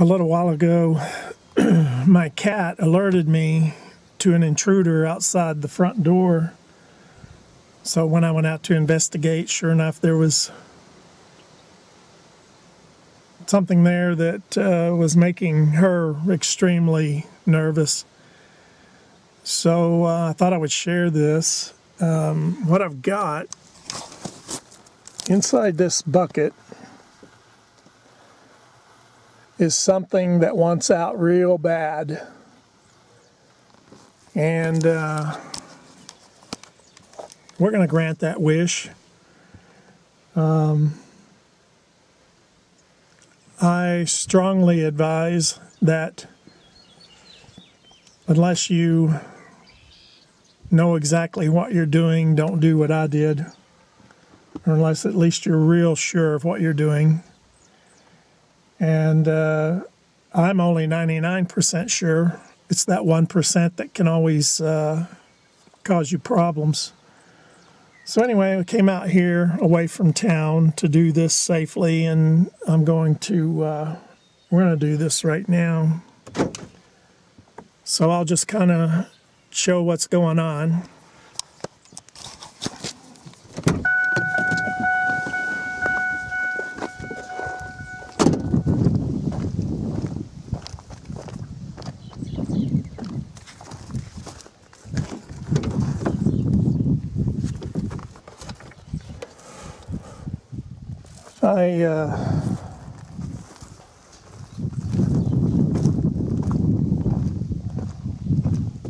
A little while ago, my cat alerted me to an intruder outside the front door. So when I went out to investigate, sure enough, there was something there that was making her extremely nervous. So I thought I would share this. What I've got inside this bucket is something that wants out real bad. And we're going to grant that wish. I strongly advise that unless you know exactly what you're doing, don't do what I did. Or unless at least you're real sure of what you're doing. And I'm only 99% sure. It's that 1% that can always cause you problems. So anyway, I came out here away from town to do this safely, and I'm going to, we're going to do this right now. So I'll just kind of show what's going on.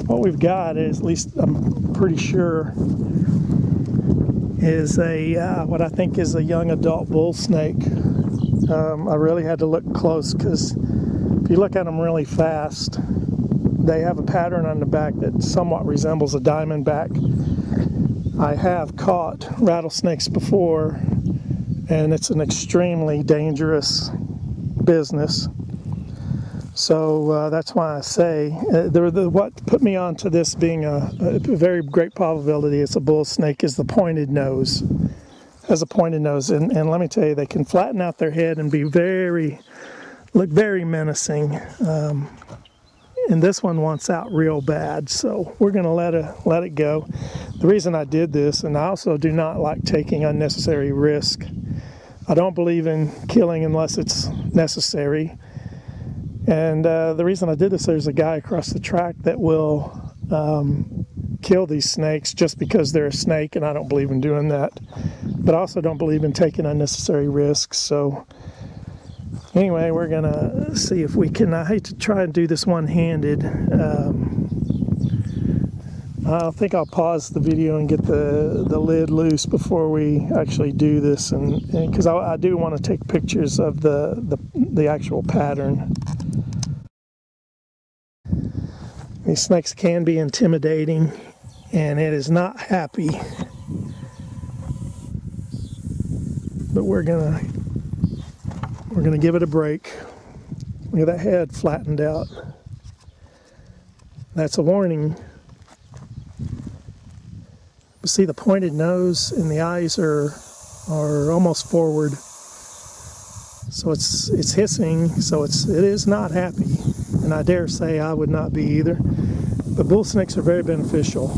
What we've got is, at least I'm pretty sure, is a what I think is a young adult bull snake. I really had to look close because if you look at them really fast, they have a pattern on the back that somewhat resembles a diamondback. I have caught rattlesnakes before, and it's an extremely dangerous business. So that's why I say what put me on to this being a very great probability it's a bull snake is the pointed nose. Has a pointed nose, and let me tell you, they can flatten out their head and be look very menacing. And this one wants out real bad, so we're going to let it go. The reason I did this, and I also do not like taking unnecessary risk. I don't believe in killing unless it's necessary. And the reason I did this, there's a guy across the track that will kill these snakes just because they're a snake, and I don't believe in doing that. But I also don't believe in taking unnecessary risks. So anyway, we're going to see if we can, I hate to try and do this one-handed. I think I'll pause the video and get the lid loose before we actually do this, and because I do want to take pictures of the actual pattern. These snakes can be intimidating, and it is not happy. But we're gonna give it a break. Look at that head flattened out. That's a warning. But see, the pointed nose and the eyes are almost forward. So it's hissing, so it is not happy. And I dare say I would not be either. But bull snakes are very beneficial.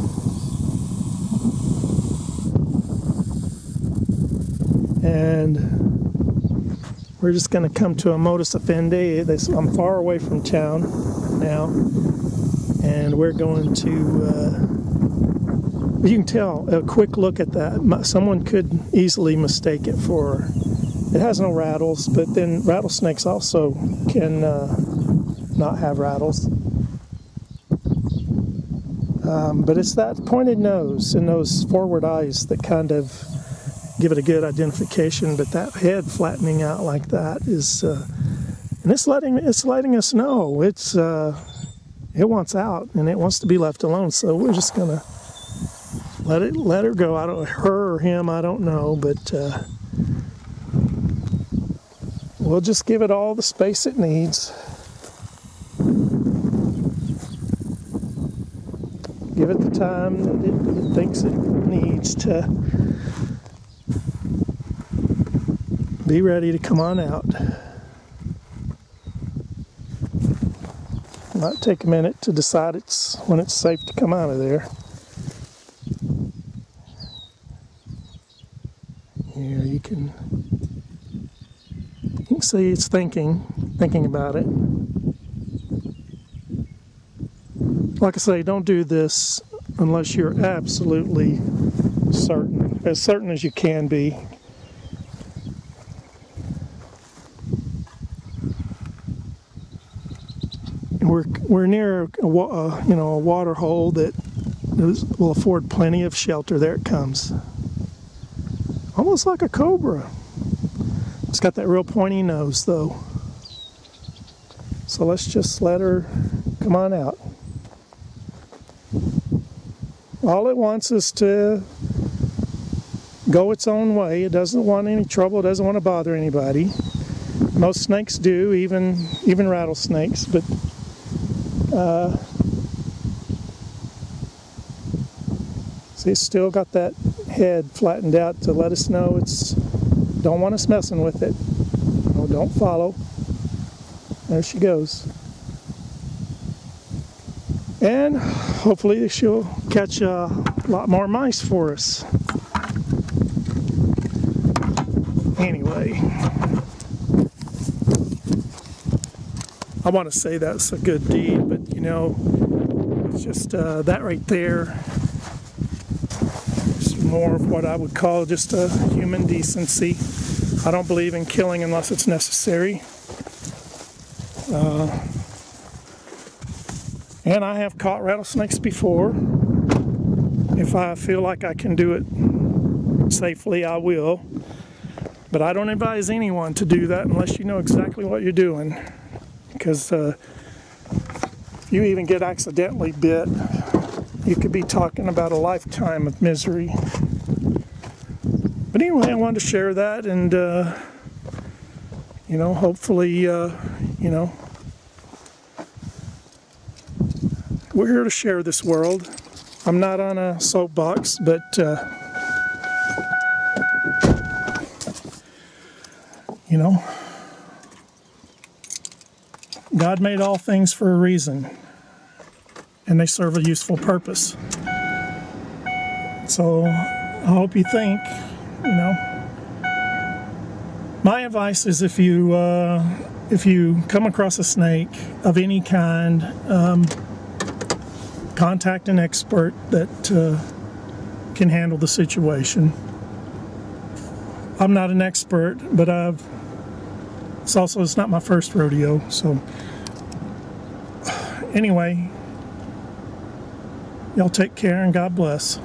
And we're just going to come to a modus vivendi. I'm far away from town now, and we're going to, you can tell, a quick look at that. Someone could easily mistake it for, it has no rattles, but then rattlesnakes also can not have rattles. But it's that pointed nose and those forward eyes that kind of give it a good identification. But that head flattening out like that is, and it's letting us know it wants out and it wants to be left alone. So we're just gonna let her go. I don't, her or him, I don't know, but we'll just give it all the space it needs. Give it the time that it thinks it needs to be ready to come on out. Might take a minute to decide when it's safe to come out of there. Yeah, you can see it's thinking about it. Like I say, don't do this unless you're absolutely certain as you can be. We're near a water hole that will afford plenty of shelter. There it comes. Almost like a cobra. It's got that real pointy nose though. So let's just let her come on out. All it wants is to go its own way. It doesn't want any trouble. It doesn't want to bother anybody. Most snakes do, even rattlesnakes, but see, it's still got that head flattened out to let us know it's don't want us messing with it. No, don't follow. There she goes. And hopefully she'll catch a lot more mice for us. Anyway, I want to say that's a good deed, but you know, it's just that right there is more of what I would call just a human decency. I don't believe in killing unless it's necessary. And I have caught rattlesnakes before. If I feel like I can do it safely, I will. But I don't advise anyone to do that unless you know exactly what you're doing. Because if you even get accidentally bit, you could be talking about a lifetime of misery. But anyway, I wanted to share that, and you know, hopefully, you know, we're here to share this world. I'm not on a soapbox, but you know, God made all things for a reason, and they serve a useful purpose. So I hope you think, you know, my advice is if you come across a snake of any kind, contact an expert that can handle the situation. I'm not an expert, but it's not my first rodeo, so anyway, y'all take care and God bless.